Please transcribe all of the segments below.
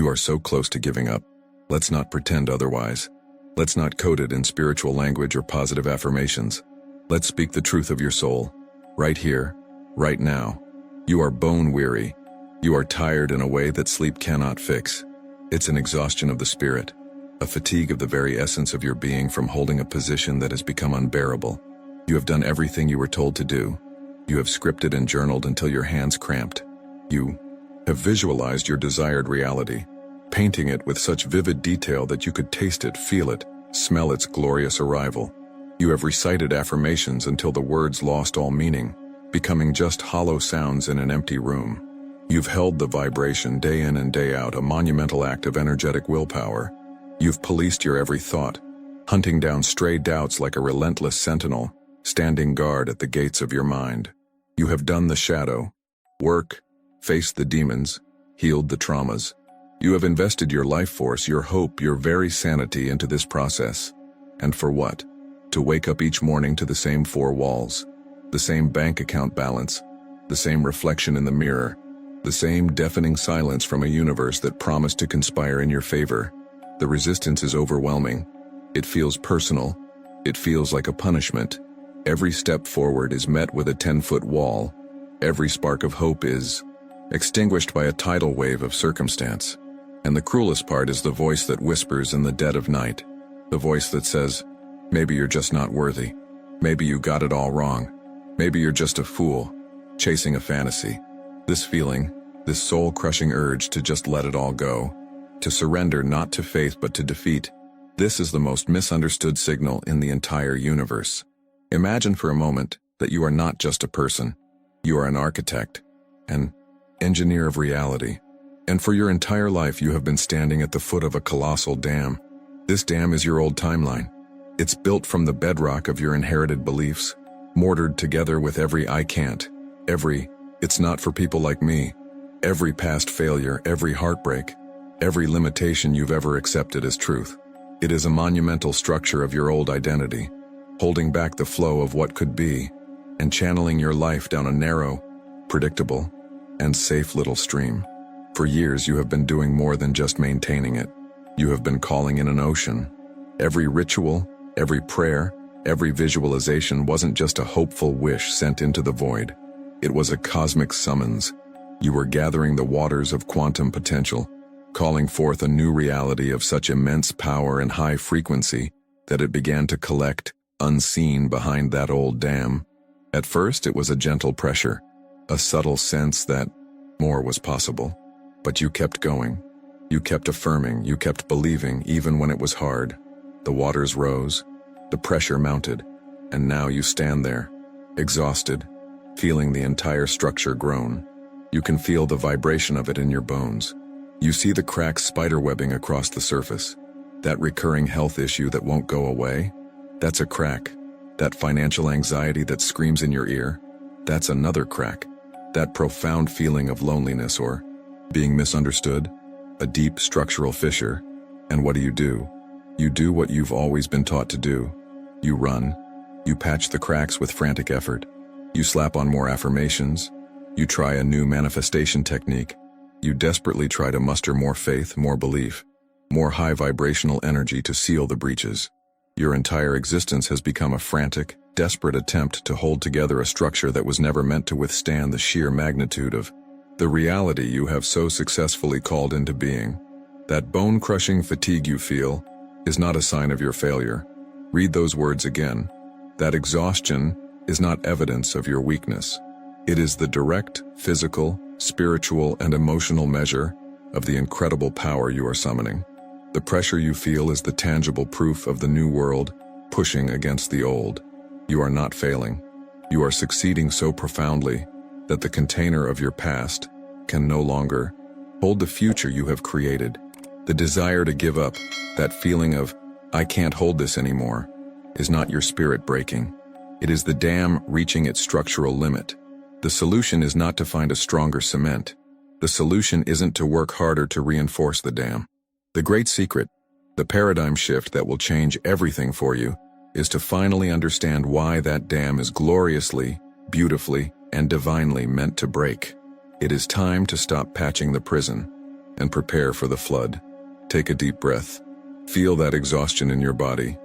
You are so close to giving up. Let's not pretend otherwise. Let's not code it in spiritual language or positive affirmations. Let's speak the truth of your soul. Right here, right now. You are bone weary. You are tired in a way that sleep cannot fix. It's an exhaustion of the spirit, a fatigue of the very essence of your being from holding a position that has become unbearable. You have done everything you were told to do. You have scripted and journaled until your hands cramped. You have visualized your desired reality, painting it with such vivid detail that you could taste it, feel it, smell its glorious arrival. You have recited affirmations until the words lost all meaning, becoming just hollow sounds in an empty room. You've held the vibration day in and day out, a monumental act of energetic willpower. You've policed your every thought, hunting down stray doubts like a relentless sentinel, standing guard at the gates of your mind. You have done the shadow work, faced the demons, healed the traumas. You have invested your life force, your hope, your very sanity into this process. And for what? To wake up each morning to the same four walls, the same bank account balance, the same reflection in the mirror, the same deafening silence from a universe that promised to conspire in your favor. The resistance is overwhelming. It feels personal. It feels like a punishment. Every step forward is met with a 10-foot wall. Every spark of hope is extinguished by a tidal wave of circumstance. And the cruelest part is the voice that whispers in the dead of night. The voice that says, maybe you're just not worthy. Maybe you got it all wrong. Maybe you're just a fool, chasing a fantasy. This feeling, this soul-crushing urge to just let it all go, to surrender not to faith but to defeat, this is the most misunderstood signal in the entire universe. Imagine for a moment that you are not just a person. You are an architect, an engineer of reality. And for your entire life you have been standing at the foot of a colossal dam. This dam is your old timeline. It's built from the bedrock of your inherited beliefs, mortared together with every I can't, every it's not for people like me, every past failure, every heartbreak, every limitation you've ever accepted as truth. It is a monumental structure of your old identity, holding back the flow of what could be, and channeling your life down a narrow, predictable, and safe little stream. For years you have been doing more than just maintaining it. You have been calling in an ocean. Every ritual, every prayer, every visualization wasn't just a hopeful wish sent into the void. It was a cosmic summons. You were gathering the waters of quantum potential, calling forth a new reality of such immense power and high frequency that it began to collect, unseen behind that old dam. At first it was a gentle pressure, a subtle sense that more was possible. But you kept going. You kept affirming, you kept believing even when it was hard. The waters rose, the pressure mounted, and now you stand there, exhausted, feeling the entire structure groan. You can feel the vibration of it in your bones. You see the cracks spiderwebbing across the surface. That recurring health issue that won't go away, that's a crack. That financial anxiety that screams in your ear, that's another crack. That profound feeling of loneliness or being misunderstood, a deep structural fissure. And what do? You do what you've always been taught to do. You run. You patch the cracks with frantic effort. You slap on more affirmations. You try a new manifestation technique. You desperately try to muster more faith, more belief, more high vibrational energy to seal the breaches. Your entire existence has become a frantic, desperate attempt to hold together a structure that was never meant to withstand the sheer magnitude of the reality you have so successfully called into being. That bone-crushing fatigue you feel is not a sign of your failure. Read those words again. That exhaustion is not evidence of your weakness. It is the direct, physical, spiritual, and emotional measure of the incredible power you are summoning. The pressure you feel is the tangible proof of the new world pushing against the old. You are not failing. You are succeeding so profoundly that the container of your past can no longer hold the future you have created. The desire to give up, that feeling of, I can't hold this anymore, is not your spirit breaking. It is the dam reaching its structural limit. The solution is not to find a stronger cement. The solution isn't to work harder to reinforce the dam. The great secret, the paradigm shift that will change everything for you, is to finally understand why that dam is gloriously, beautifully, and divinely meant to break. It is time to stop patching the prison. and prepare for the flood. Take a deep breath. Feel that exhaustion in your body.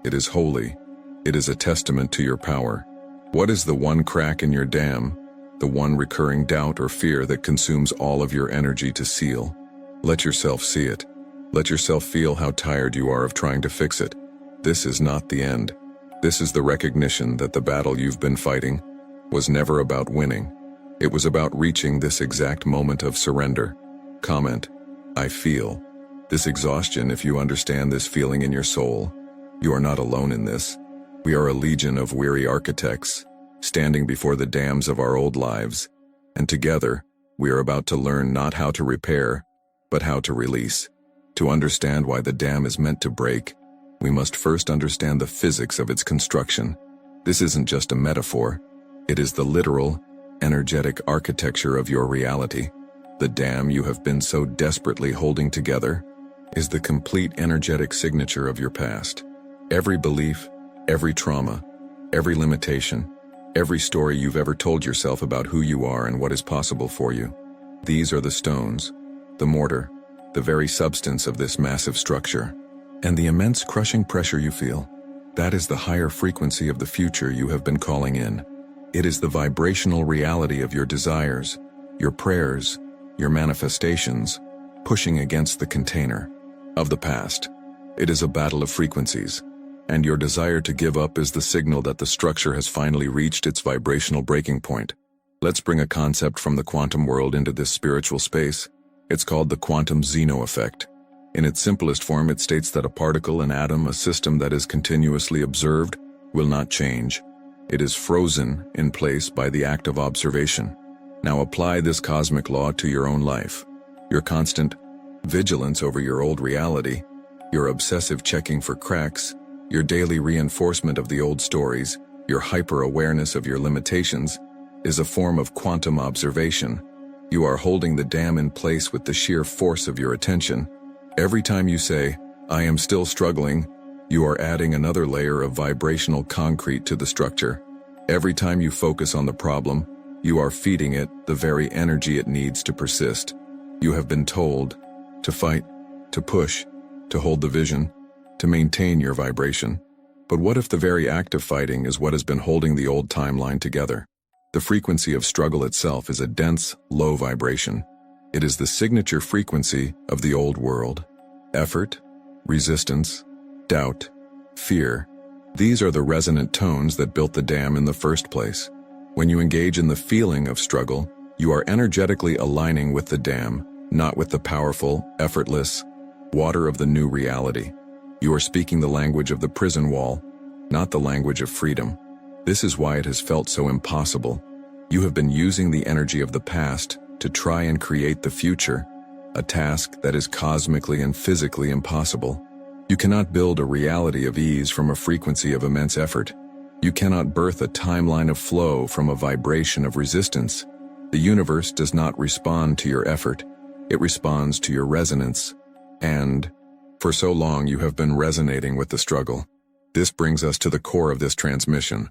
It is holy. It is a testament to your power. What is the one crack in your dam, the one recurring doubt or fear that consumes all of your energy to seal? Let yourself see it. Let yourself feel how tired you are of trying to fix it. This is not the end. This is the recognition that the battle you've been fighting was never about winning. It was about reaching this exact moment of surrender. Comment, I feel. This exhaustion, if you understand this feeling in your soul, you are not alone in this. We are a legion of weary architects, standing before the dams of our old lives, and together, we are about to learn not how to repair, but how to release. To understand why the dam is meant to break, we must first understand the physics of its construction. This isn't just a metaphor. It is the literal, energetic architecture of your reality. The dam you have been so desperately holding together is the complete energetic signature of your past. Every belief, every trauma, every limitation, every story you've ever told yourself about who you are and what is possible for you. These are the stones, the mortar, the very substance of this massive structure. And the immense crushing pressure you feel, that is the higher frequency of the future you have been calling in. It is the vibrational reality of your desires, your prayers, your manifestations, pushing against the container of the past. It is a battle of frequencies, and your desire to give up is the signal that the structure has finally reached its vibrational breaking point. Let's bring a concept from the quantum world into this spiritual space. It's called the quantum Zeno effect. In its simplest form, it states that a particle, an atom, a system that is continuously observed, will not change. It is frozen in place by the act of observation. Now apply this cosmic law to your own life. Your constant vigilance over your old reality, your obsessive checking for cracks, your daily reinforcement of the old stories, your hyper-awareness of your limitations, is a form of quantum observation. You are holding the dam in place with the sheer force of your attention. Every time you say, I am still struggling, you are adding another layer of vibrational concrete to the structure. Every time you focus on the problem, you are feeding it the very energy it needs to persist. You have been told to fight, to push, to hold the vision, to maintain your vibration. But what if the very act of fighting is what has been holding the old timeline together? The frequency of struggle itself is a dense, low vibration. It is the signature frequency of the old world. Effort, resistance, doubt, fear. These are the resonant tones that built the dam in the first place. When you engage in the feeling of struggle, you are energetically aligning with the dam, not with the powerful, effortless water of the new reality. You are speaking the language of the prison wall, not the language of freedom. This is why it has felt so impossible. You have been using the energy of the past to try and create the future, a task that is cosmically and physically impossible. You cannot build a reality of ease from a frequency of immense effort. You cannot birth a timeline of flow from a vibration of resistance. The universe does not respond to your effort. It responds to your resonance. And, for so long you have been resonating with the struggle. This brings us to the core of this transmission.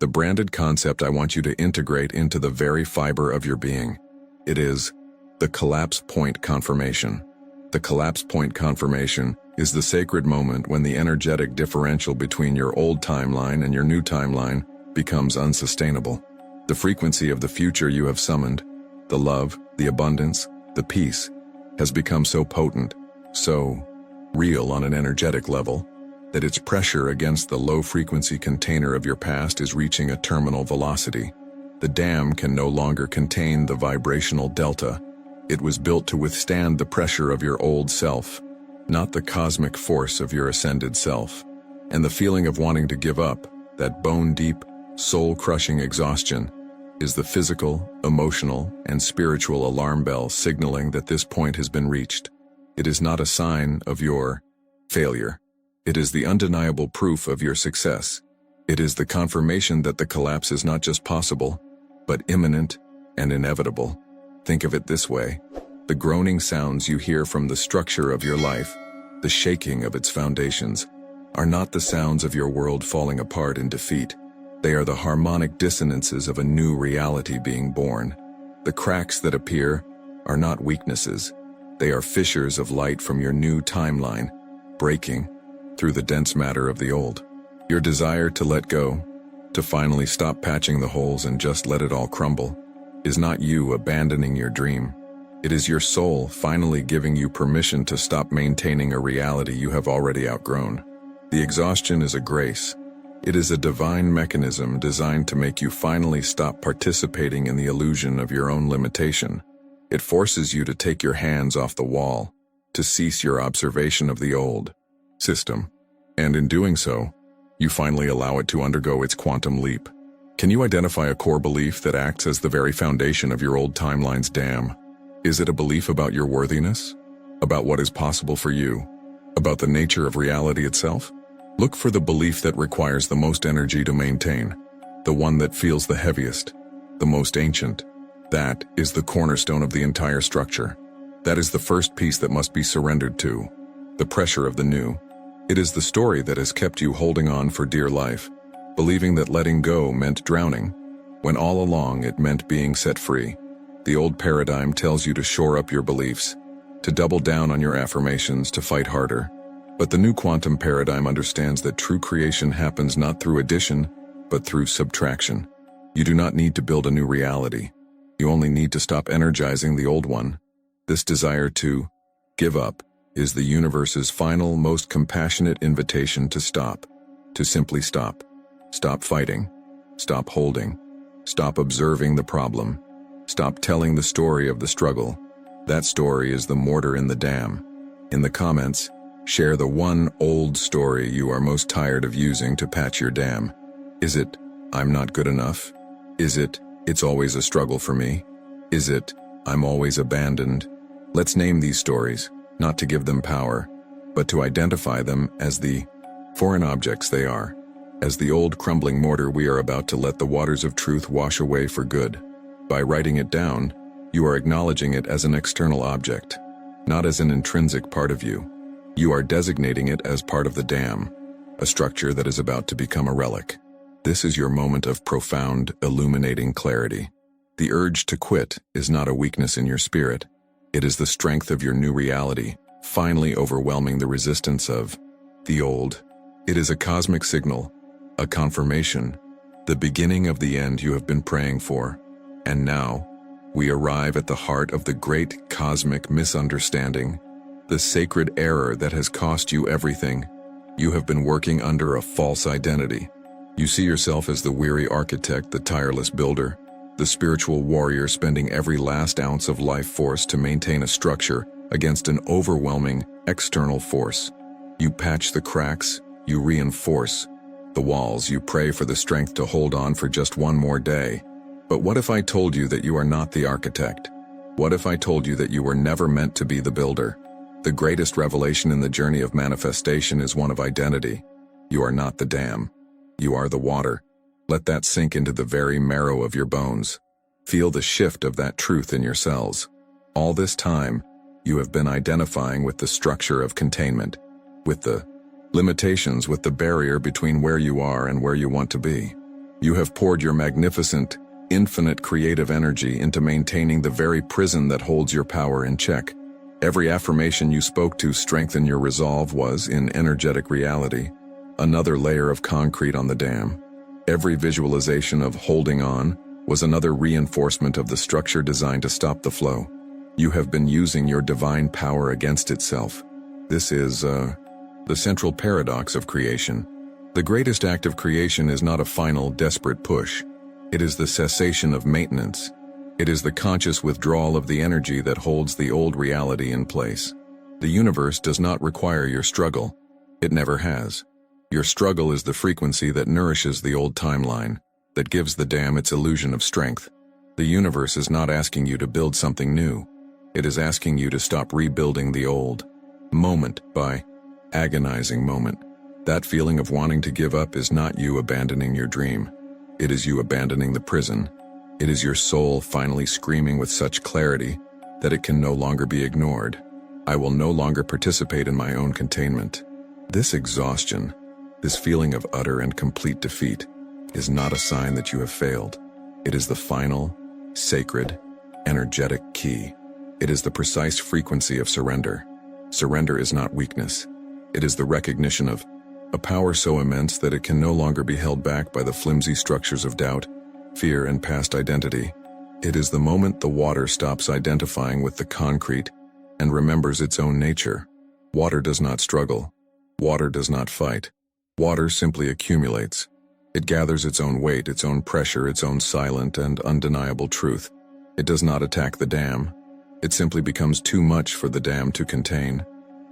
The branded concept I want you to integrate into the very fiber of your being. It is the collapse point confirmation. The collapse point confirmation is the sacred moment when the energetic differential between your old timeline and your new timeline becomes unsustainable. The frequency of the future you have summoned, the love, the abundance, the peace, has become so potent, so real on an energetic level, that its pressure against the low-frequency container of your past is reaching a terminal velocity. The dam can no longer contain the vibrational delta. It was built to withstand the pressure of your old self, not the cosmic force of your ascended self. And the feeling of wanting to give up, that bone-deep, soul-crushing exhaustion, is the physical, emotional, and spiritual alarm bell signaling that this point has been reached. It is not a sign of your failure. It is the undeniable proof of your success. It is the confirmation that the collapse is not just possible, but imminent and inevitable. Think of it this way. The groaning sounds you hear from the structure of your life, the shaking of its foundations, are not the sounds of your world falling apart in defeat. They are the harmonic dissonances of a new reality being born. The cracks that appear are not weaknesses. They are fissures of light from your new timeline, breaking through the dense matter of the old. Your desire to let go, to finally stop patching the holes and just let it all crumble, is not you abandoning your dream. It is your soul finally giving you permission to stop maintaining a reality you have already outgrown. The exhaustion is a grace. It is a divine mechanism designed to make you finally stop participating in the illusion of your own limitation. It forces you to take your hands off the wall, to cease your observation of the old system, and in doing so, you finally allow it to undergo its quantum leap. Can you identify a core belief that acts as the very foundation of your old timeline's dam? Is it a belief about your worthiness? About what is possible for you? About the nature of reality itself? Look for the belief that requires the most energy to maintain, the one that feels the heaviest, the most ancient. That is the cornerstone of the entire structure. That is the first piece that must be surrendered to, the pressure of the new. It is the story that has kept you holding on for dear life, believing that letting go meant drowning, when all along it meant being set free. The old paradigm tells you to shore up your beliefs, to double down on your affirmations, to fight harder. But the new quantum paradigm understands that true creation happens not through addition, but through subtraction. You do not need to build a new reality. You only need to stop energizing the old one. This desire to give up is the universe's final, most compassionate invitation to stop, to simply stop. Stop fighting. Stop holding. Stop observing the problem. Stop telling the story of the struggle. That story is the mortar in the dam. In the comments, share the one old story you are most tired of using to patch your dam. Is it, I'm not good enough? Is it, it's always a struggle for me? Is it, I'm always abandoned? Let's name these stories, not to give them power, but to identify them as the foreign objects they are, as the old crumbling mortar we are about to let the waters of truth wash away for good. By writing it down, you are acknowledging it as an external object, not as an intrinsic part of you. You are designating it as part of the dam, a structure that is about to become a relic. This is your moment of profound, illuminating clarity. The urge to quit is not a weakness in your spirit. It is the strength of your new reality, finally overwhelming the resistance of the old. It is a cosmic signal, a confirmation, the beginning of the end you have been praying for. And now, we arrive at the heart of the great cosmic misunderstanding, the sacred error that has cost you everything. You have been working under a false identity. You see yourself as the weary architect, the tireless builder, the spiritual warrior spending every last ounce of life force to maintain a structure against an overwhelming external force. You patch the cracks, you reinforce the walls, you pray for the strength to hold on for just one more day. But what if I told you that you are not the architect? What if I told you that you were never meant to be the builder? The greatest revelation in the journey of manifestation is one of identity. You are not the dam. You are the water. Let that sink into the very marrow of your bones. Feel the shift of that truth in your cells. All this time, you have been identifying with the structure of containment, with the limitations, with the barrier between where you are and where you want to be. You have poured your magnificent, infinite creative energy into maintaining the very prison that holds your power in check. Every affirmation you spoke to strengthen your resolve was, in energetic reality, another layer of concrete on the dam. Every visualization of holding on was another reinforcement of the structure designed to stop the flow. You have been using your divine power against itself. This is, the central paradox of creation. The greatest act of creation is not a final, desperate push. It is the cessation of maintenance. It is the conscious withdrawal of the energy that holds the old reality in place. The universe does not require your struggle. It never has. Your struggle is the frequency that nourishes the old timeline, that gives the dam its illusion of strength. The universe is not asking you to build something new. It is asking you to stop rebuilding the old, moment by agonizing moment. That feeling of wanting to give up is not you abandoning your dream. It is you abandoning the prison. It is your soul finally screaming with such clarity that it can no longer be ignored. I will no longer participate in my own containment. This exhaustion, this feeling of utter and complete defeat, is not a sign that you have failed. It is the final, sacred, energetic key. It is the precise frequency of surrender. Surrender is not weakness. It is the recognition of a power so immense that it can no longer be held back by the flimsy structures of doubt, fear, and past identity. It is the moment the water stops identifying with the concrete and remembers its own nature. Water does not struggle. Water does not fight. Water simply accumulates. It gathers its own weight, its own pressure, its own silent and undeniable truth. It does not attack the dam. It simply becomes too much for the dam to contain.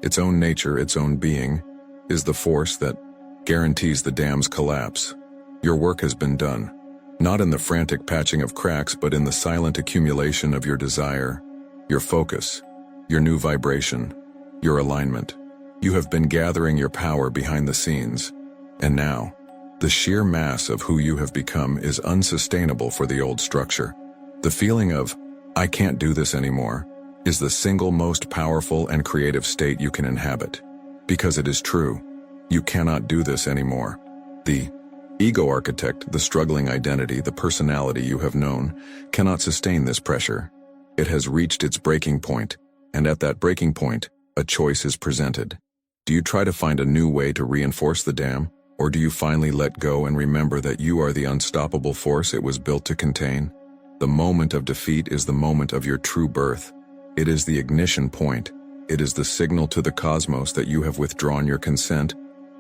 Its own nature, its own being, is the force that guarantees the dam's collapse. Your work has been done, not in the frantic patching of cracks, but in the silent accumulation of your desire, your focus, your new vibration, your alignment. You have been gathering your power behind the scenes, and now, the sheer mass of who you have become is unsustainable for the old structure. The feeling of, "I can't do this anymore," is the single most powerful and creative state you can inhabit. Because it is true, you cannot do this anymore. The ego architect, the struggling identity, the personality you have known, cannot sustain this pressure. It has reached its breaking point, and at that breaking point, a choice is presented. Do you try to find a new way to reinforce the dam, or do you finally let go and remember that you are the unstoppable force it was built to contain? The moment of defeat is the moment of your true birth. It is the ignition point. It is the signal to the cosmos that you have withdrawn your consent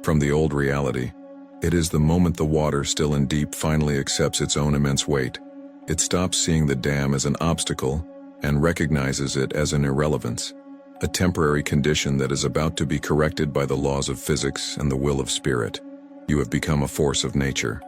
from the old reality. It is the moment the water, still in deep, finally accepts its own immense weight. It stops seeing the dam as an obstacle and recognizes it as an irrelevance, a temporary condition that is about to be corrected by the laws of physics and the will of spirit. You have become a force of nature,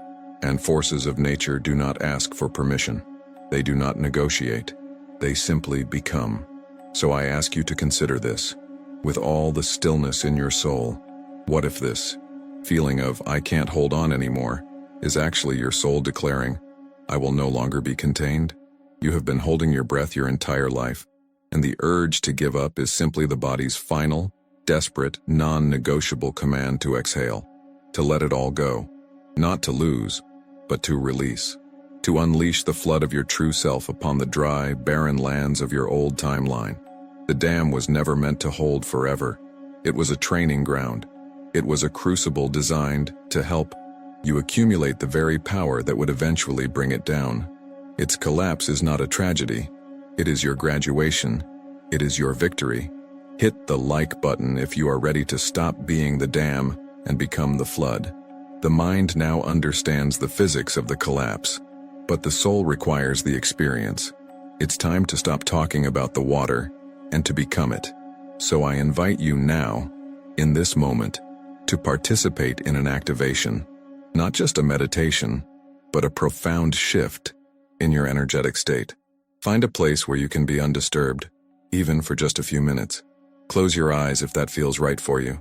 and forces of nature do not ask for permission. They do not negotiate. They simply become. So I ask you to consider this, with all the stillness in your soul. What if this feeling of "I can't hold on anymore" is actually your soul declaring, "I will no longer be contained"? You have been holding your breath your entire life, and the urge to give up is simply the body's final, desperate, non-negotiable command to exhale, to let it all go, not to lose, but to release, to unleash the flood of your true self upon the dry, barren lands of your old timeline. The dam was never meant to hold forever. It was a training ground. It was a crucible designed to help you accumulate the very power that would eventually bring it down. Its collapse is not a tragedy. It is your graduation. It is your victory. Hit the like button if you are ready to stop being the dam and become the flood. The mind now understands the physics of the collapse, but the soul requires the experience. It's time to stop talking about the water and to become it. So I invite you now, in this moment, to participate in an activation, not just a meditation, but a profound shift in your energetic state. Find a place where you can be undisturbed, even for just a few minutes. Close your eyes if that feels right for you.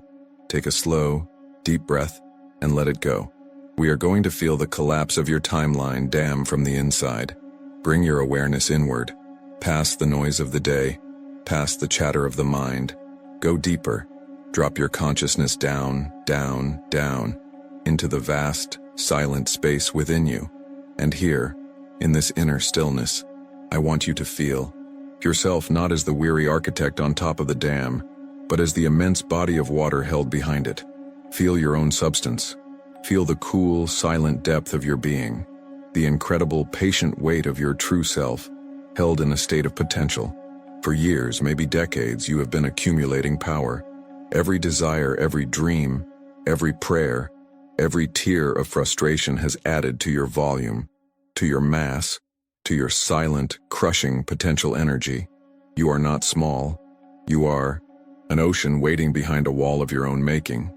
Take a slow, deep breath and let it go. We are going to feel the collapse of your timeline dam from the inside. Bring your awareness inward, past the noise of the day, past the chatter of the mind. Go deeper. Drop your consciousness down, down, down, into the vast, silent space within you. And here, in this inner stillness, I want you to feel yourself not as the weary architect on top of the dam, but as the immense body of water held behind it. Feel your own substance. Feel the cool, silent depth of your being, the incredible, patient weight of your true self, held in a state of potential. For years, maybe decades, you have been accumulating power. Every desire, every dream, every prayer, every tear of frustration has added to your volume, to your mass, to your silent, crushing potential energy. You are not small. You are an ocean waiting behind a wall of your own making.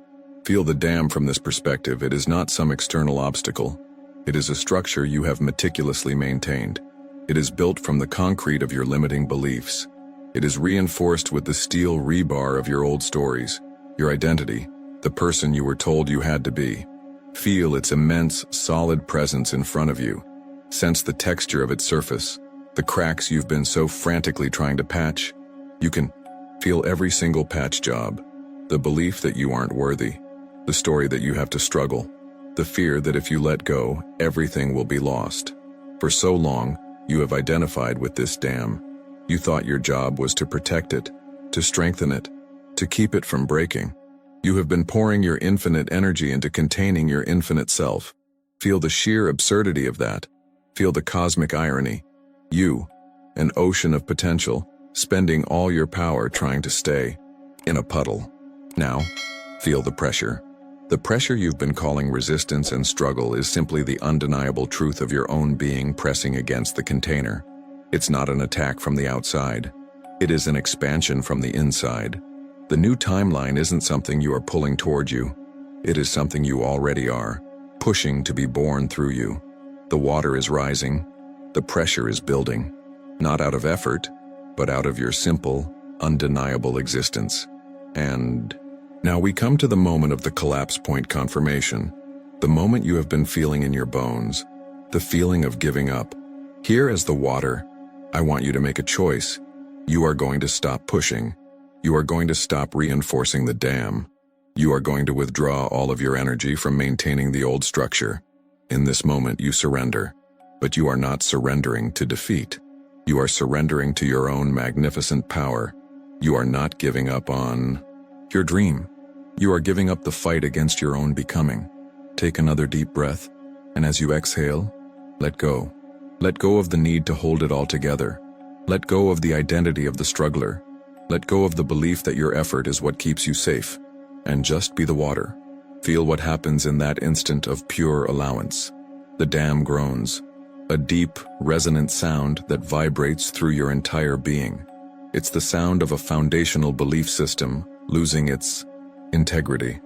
Feel the dam from this perspective. It is not some external obstacle. It is a structure you have meticulously maintained. It is built from the concrete of your limiting beliefs. It is reinforced with the steel rebar of your old stories, your identity, the person you were told you had to be. Feel its immense, solid presence in front of you. Sense the texture of its surface, the cracks you've been so frantically trying to patch. You can feel every single patch job, the belief that you aren't worthy, the story that you have to struggle, the fear that if you let go, everything will be lost. For so long, you have identified with this dam. You thought your job was to protect it, to strengthen it, to keep it from breaking. You have been pouring your infinite energy into containing your infinite self. Feel the sheer absurdity of that. Feel the cosmic irony. You, an ocean of potential, spending all your power trying to stay in a puddle. Now, feel the pressure. The pressure you've been calling resistance and struggle is simply the undeniable truth of your own being pressing against the container. It's not an attack from the outside. It is an expansion from the inside. The new timeline isn't something you are pulling toward you. It is something you already are, pushing to be born through you. The water is rising. The pressure is building. Not out of effort, but out of your simple, undeniable existence. And now we come to the moment of the collapse point confirmation, the moment you have been feeling in your bones, the feeling of giving up. Here as the water, I want you to make a choice. You are going to stop pushing. You are going to stop reinforcing the dam. You are going to withdraw all of your energy from maintaining the old structure. In this moment you surrender, but you are not surrendering to defeat. You are surrendering to your own magnificent power. You are not giving up on your dream. You are giving up the fight against your own becoming. Take another deep breath, and as you exhale, let go. Let go of the need to hold it all together. Let go of the identity of the struggler. Let go of the belief that your effort is what keeps you safe. And just be the water. Feel what happens in that instant of pure allowance. The dam groans, a deep, resonant sound that vibrates through your entire being. It's the sound of a foundational belief system losing its integrity.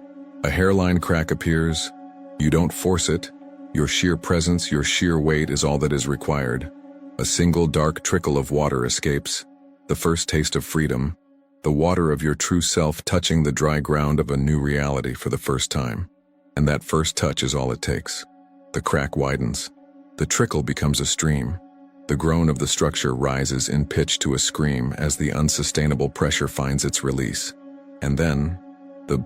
A hairline crack appears. You don't force it. Your sheer presence, your sheer weight is all that is required. A single dark trickle of water escapes. The first taste of freedom. The water of your true self touching the dry ground of a new reality for the first time. And that first touch is all it takes. The crack widens. The trickle becomes a stream. The groan of the structure rises in pitch to a scream as the unsustainable pressure finds its release. And then, the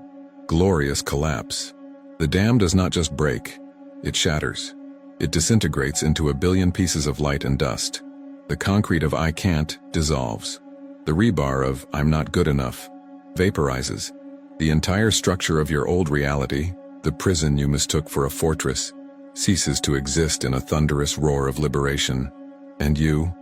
glorious collapse. The dam does not just break, it shatters. It disintegrates into a billion pieces of light and dust. The concrete of I can't dissolves. The rebar of I'm not good enough vaporizes. The entire structure of your old reality, the prison you mistook for a fortress, ceases to exist in a thunderous roar of liberation. And you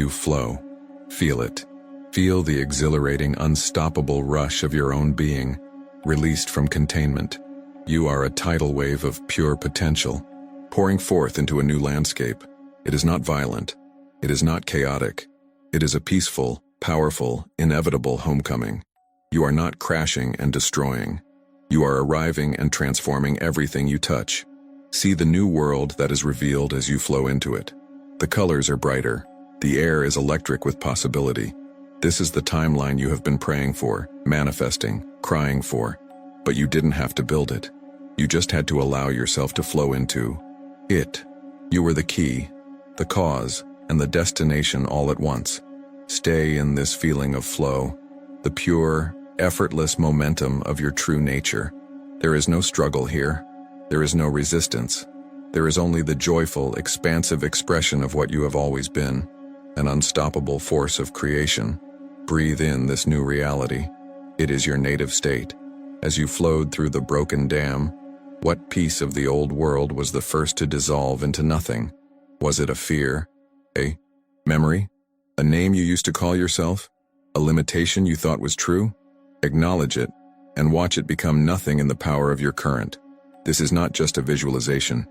flow. Feel it. Feel the exhilarating, unstoppable rush of your own being, released from containment. You are a tidal wave of pure potential, pouring forth into a new landscape. It is not violent. It is not chaotic. It is a peaceful, powerful, inevitable homecoming. You are not crashing and destroying. You are arriving and transforming everything you touch. See the new world that is revealed as you flow into it. The colors are brighter. The air is electric with possibility. This is the timeline you have been praying for, manifesting, crying for. But you didn't have to build it. You just had to allow yourself to flow into it. You were the key, the cause, and the destination all at once. Stay in this feeling of flow, the pure, effortless momentum of your true nature. There is no struggle here. There is no resistance. There is only the joyful, expansive expression of what you have always been, an unstoppable force of creation. Breathe in this new reality. It is your native state. As you flowed through the broken dam, what piece of the old world was the first to dissolve into nothing? Was it a fear? A memory? A name you used to call yourself? A limitation you thought was true? Acknowledge it, and watch it become nothing in the power of your current. This is not just a visualization.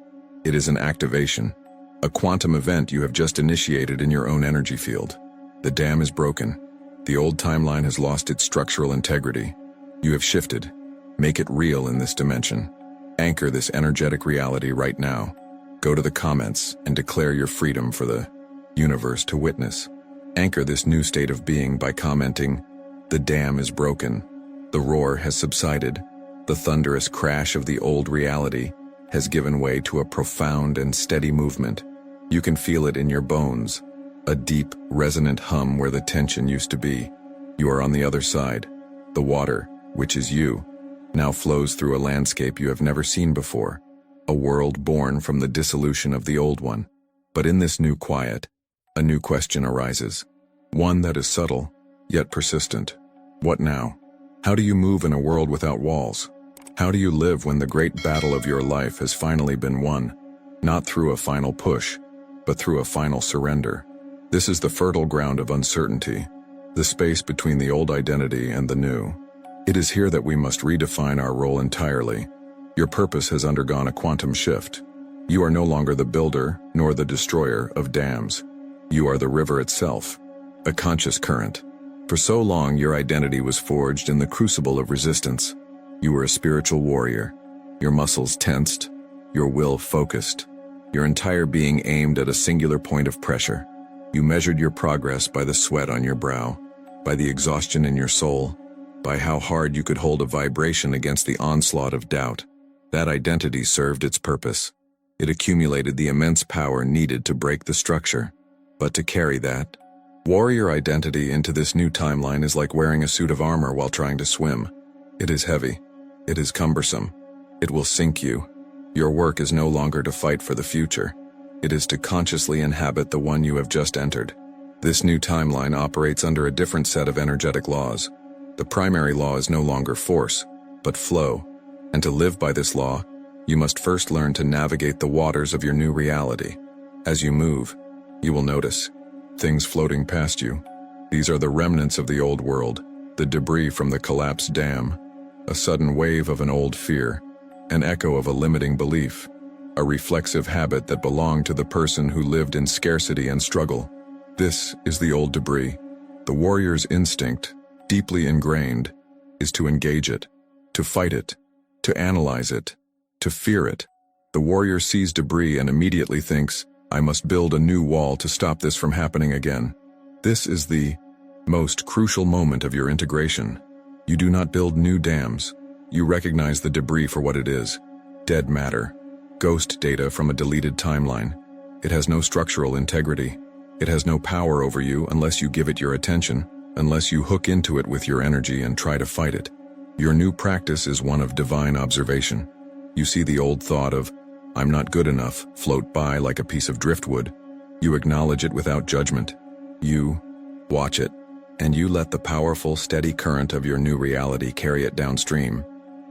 It is an activation, a quantum event you have just initiated in your own energy field. The dam is broken. The old timeline has lost its structural integrity. You have shifted. Make it real in this dimension. Anchor this energetic reality right now. Go to the comments and declare your freedom for the universe to witness. Anchor this new state of being by commenting, "The dam is broken. The roar has subsided. The thunderous crash of the old reality has given way to a profound and steady movement. You can feel it in your bones, a deep, resonant hum where the tension used to be. You are on the other side. The water, which is you, now flows through a landscape you have never seen before, a world born from the dissolution of the old one. But in this new quiet, a new question arises. One that is subtle, yet persistent. What now? How do you move in a world without walls? How do you live when the great battle of your life has finally been won? Not through a final push, but through a final surrender. This is the fertile ground of uncertainty, the space between the old identity and the new. It is here that we must redefine our role entirely. Your purpose has undergone a quantum shift. You are no longer the builder, nor the destroyer of dams. You are the river itself, a conscious current. For so long, your identity was forged in the crucible of resistance. You were a spiritual warrior, your muscles tensed, your will focused, your entire being aimed at a singular point of pressure. You measured your progress by the sweat on your brow, by the exhaustion in your soul, by how hard you could hold a vibration against the onslaught of doubt. That identity served its purpose. It accumulated the immense power needed to break the structure. But to carry that warrior identity into this new timeline is like wearing a suit of armor while trying to swim. It is heavy. It is cumbersome. It will sink you. Your work is no longer to fight for the future. It is to consciously inhabit the one you have just entered. This new timeline operates under a different set of energetic laws. The primary law is no longer force, but flow. And to live by this law, you must first learn to navigate the waters of your new reality. As you move, you will notice things floating past you. These are the remnants of the old world, the debris from the collapsed dam, a sudden wave of an old fear, an echo of a limiting belief, a reflexive habit that belonged to the person who lived in scarcity and struggle. This is the old debris. The warrior's instinct, deeply ingrained, is to engage it, to fight it, to analyze it, to fear it. The warrior sees debris and immediately thinks, I must build a new wall to stop this from happening again. This is the most crucial moment of your integration. You do not build new dams. You recognize the debris for what it is. Dead matter. Ghost data from a deleted timeline. It has no structural integrity. It has no power over you unless you give it your attention, unless you hook into it with your energy and try to fight it. Your new practice is one of divine observation. You see the old thought of, I'm not good enough, float by like a piece of driftwood. You acknowledge it without judgment. You watch it, and you let the powerful, steady current of your new reality carry it downstream,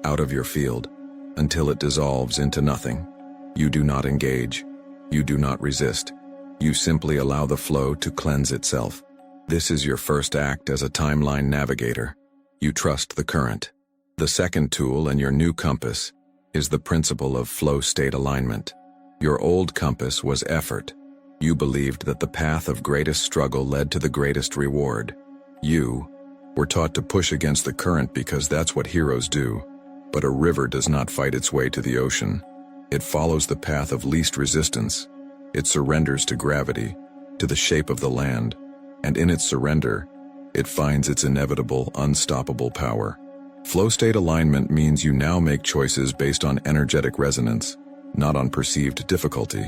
out of your field, until it dissolves into nothing. You do not engage. You do not resist. You simply allow the flow to cleanse itself. This is your first act as a timeline navigator. You trust the current. The second tool in your new compass is the principle of flow state alignment. Your old compass was effort. You believed that the path of greatest struggle led to the greatest reward. You were taught to push against the current because that's what heroes do. But a river does not fight its way to the ocean. It follows the path of least resistance. It surrenders to gravity, to the shape of the land, and in its surrender, it finds its inevitable, unstoppable power. Flow state alignment means you now make choices based on energetic resonance, not on perceived difficulty.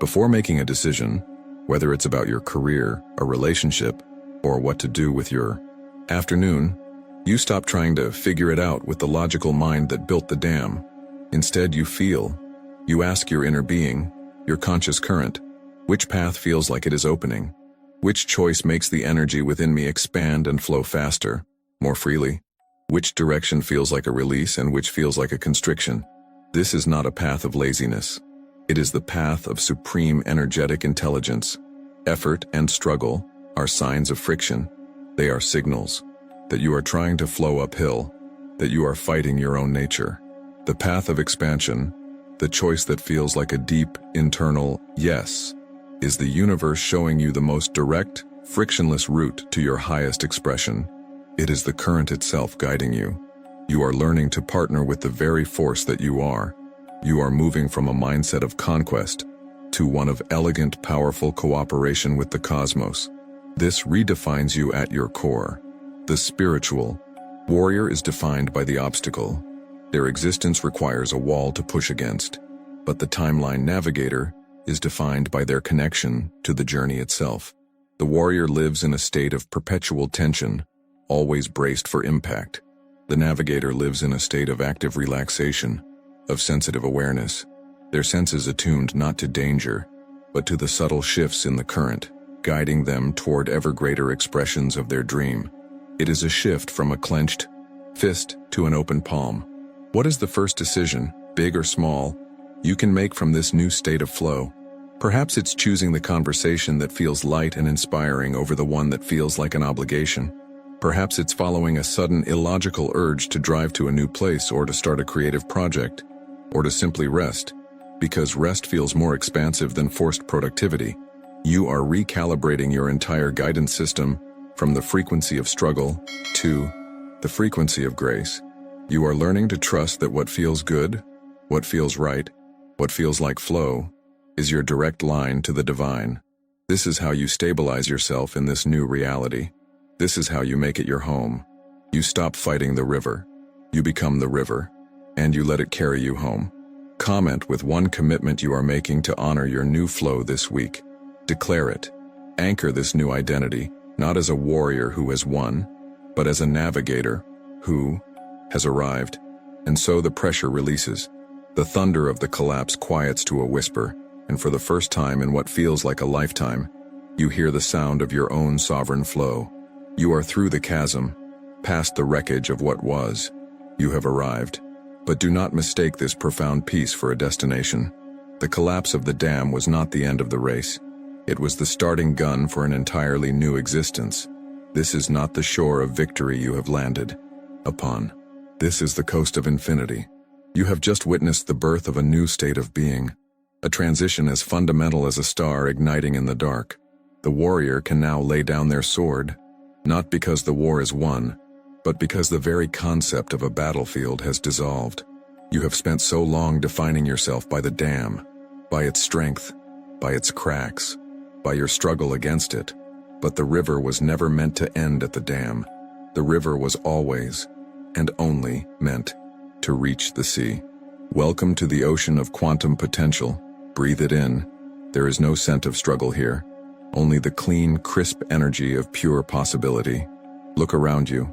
Before making a decision, whether it's about your career, a relationship, or what to do with your afternoon, you stop trying to figure it out with the logical mind that built the dam. Instead, you feel. You ask your inner being, your conscious current, which path feels like it is opening? Which choice makes the energy within me expand and flow faster, more freely? Which direction feels like a release and which feels like a constriction? This is not a path of laziness. It is the path of supreme energetic intelligence. Effort and struggle are signs of friction. They are signals that you are trying to flow uphill, that you are fighting your own nature. The path of expansion, the choice that feels like a deep, internal yes, is the universe showing you the most direct, frictionless route to your highest expression. It is the current itself guiding you. You are learning to partner with the very force that you are. You are moving from a mindset of conquest to one of elegant, powerful cooperation with the cosmos. This redefines you at your core. The spiritual warrior is defined by the obstacle. Their existence requires a wall to push against. But the timeline navigator is defined by their connection to the journey itself. The warrior lives in a state of perpetual tension, always braced for impact. The navigator lives in a state of active relaxation, of sensitive awareness, their senses attuned not to danger, but to the subtle shifts in the current. guiding them toward ever greater expressions of their dream. It is a shift from a clenched fist to an open palm. What is the first decision, big or small, you can make from this new state of flow? Perhaps it's choosing the conversation that feels light and inspiring over the one that feels like an obligation. Perhaps it's following a sudden illogical urge to drive to a new place or to start a creative project, or to simply rest, because rest feels more expansive than forced productivity. You are recalibrating your entire guidance system from the frequency of struggle to the frequency of grace. You are learning to trust that what feels good, what feels right, what feels like flow, is your direct line to the divine. This is how you stabilize yourself in this new reality. This is how you make it your home. You stop fighting the river. You become the river, and you let it carry you home. Comment with one commitment you are making to honor your new flow this week. Declare it. Anchor this new identity, not as a warrior who has won, but as a navigator who has arrived. And so the pressure releases. The thunder of the collapse quiets to a whisper, and for the first time in what feels like a lifetime, you hear the sound of your own sovereign flow. You are through the chasm, past the wreckage of what was. You have arrived. But do not mistake this profound peace for a destination. The collapse of the dam was not the end of the race. It was the starting gun for an entirely new existence. This is not the shore of victory you have landed upon. This is the coast of infinity. You have just witnessed the birth of a new state of being, a transition as fundamental as a star igniting in the dark. The warrior can now lay down their sword, not because the war is won, but because the very concept of a battlefield has dissolved. You have spent so long defining yourself by the dam, by its strength, by its cracks, by your struggle against it. But the river was never meant to end at the dam. The river was always, and only, meant to reach the sea. Welcome to the ocean of quantum potential. Breathe it in. There is no scent of struggle here, only the clean, crisp energy of pure possibility. Look around you.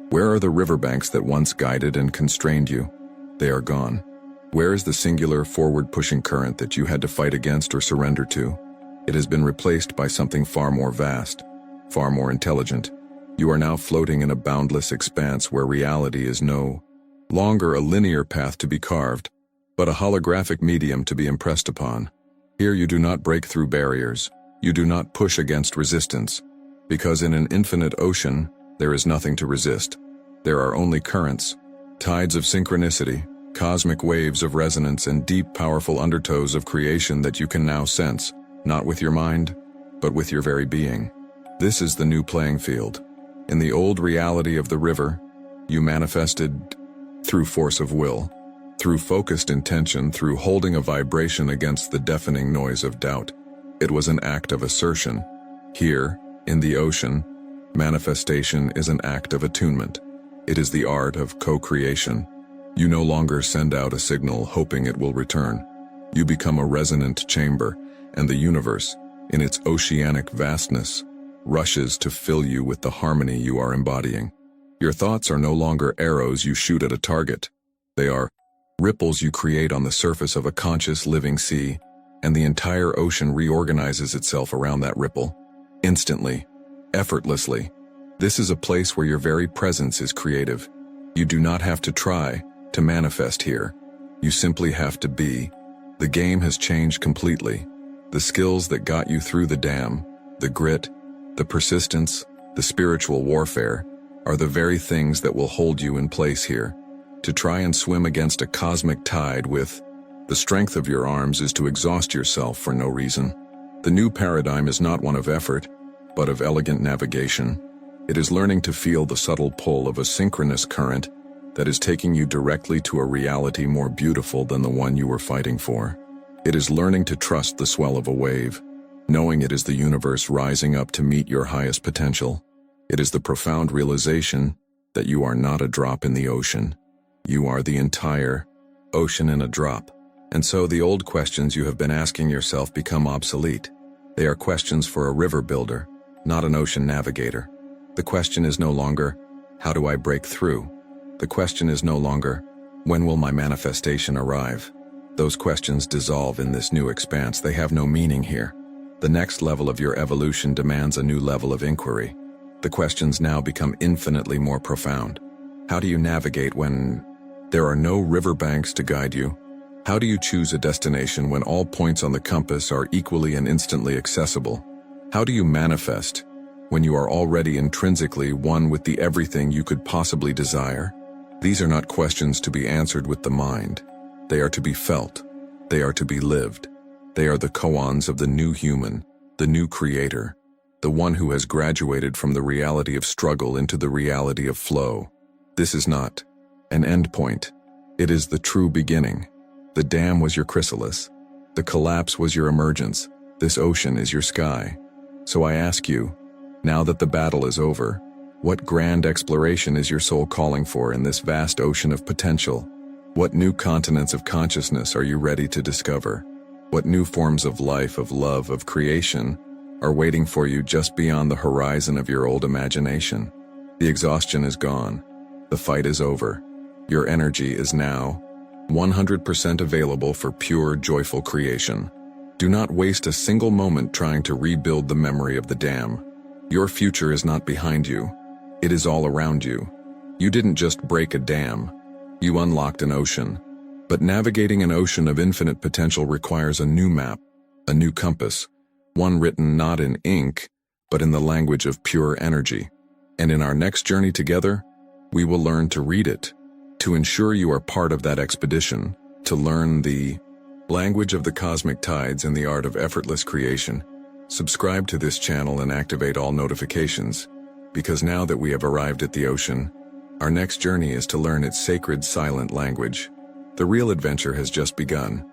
Where are the riverbanks that once guided and constrained you? They are gone. Where is the singular, forward-pushing current that you had to fight against or surrender to? It has been replaced by something far more vast, far more intelligent. You are now floating in a boundless expanse where reality is no longer a linear path to be carved, but a holographic medium to be impressed upon. Here you do not break through barriers. You do not push against resistance, because in an infinite ocean, there is nothing to resist. There are only currents, tides of synchronicity, cosmic waves of resonance, and deep, powerful undertows of creation that you can now sense, not with your mind, but with your very being. This is the new playing field. In the old reality of the river, you manifested through force of will, through focused intention, through holding a vibration against the deafening noise of doubt. It was an act of assertion. Here, in the ocean, manifestation is an act of attunement. It is the art of co-creation. You no longer send out a signal hoping it will return. You become a resonant chamber, and the universe, in its oceanic vastness, rushes to fill you with the harmony you are embodying. Your thoughts are no longer arrows you shoot at a target. They are ripples you create on the surface of a conscious living sea, and the entire ocean reorganizes itself around that ripple. Instantly, effortlessly. This is a place where your very presence is creative. You do not have to try to manifest here. You simply have to be. The game has changed completely. The skills that got you through the dam, the grit, the persistence, the spiritual warfare, are the very things that will hold you in place here. To try and swim against a cosmic tide with the strength of your arms is to exhaust yourself for no reason. The new paradigm is not one of effort, but of elegant navigation. It is learning to feel the subtle pull of a synchronous current that is taking you directly to a reality more beautiful than the one you were fighting for. It is learning to trust the swell of a wave, knowing it is the universe rising up to meet your highest potential. It is the profound realization that you are not a drop in the ocean. You are the entire ocean in a drop. And so the old questions you have been asking yourself become obsolete. They are questions for a river builder, not an ocean navigator. The question is no longer, how do I break through? The question is no longer, when will my manifestation arrive? Those questions dissolve in this new expanse. They have no meaning here. The next level of your evolution demands a new level of inquiry. The questions now become infinitely more profound. How do you navigate when there are no riverbanks to guide you? How do you choose a destination when all points on the compass are equally and instantly accessible? How do you manifest when you are already intrinsically one with the everything you could possibly desire? These are not questions to be answered with the mind. They are to be felt. They are to be lived. They are the koans of the new human, the new creator, the one who has graduated from the reality of struggle into the reality of flow. This is not an end point. It is the true beginning. The dam was your chrysalis. The collapse was your emergence. This ocean is your sky. So I ask you, now that the battle is over, what grand exploration is your soul calling for in this vast ocean of potential? What new continents of consciousness are you ready to discover? What new forms of life, of love, of creation are waiting for you just beyond the horizon of your old imagination? The exhaustion is gone. The fight is over. Your energy is now 100% available for pure, joyful creation. Do not waste a single moment trying to rebuild the memory of the dam. Your future is not behind you. It is all around you. You didn't just break a dam. You unlocked an ocean. But navigating an ocean of infinite potential requires a new map, a new compass, one written not in ink, but in the language of pure energy. And in our next journey together, we will learn to read it, to ensure you are part of that expedition, to learn the language of the cosmic tides and the art of effortless creation. Subscribe to this channel and activate all notifications, because now that we have arrived at the ocean, our next journey is to learn its sacred silent language. The real adventure has just begun.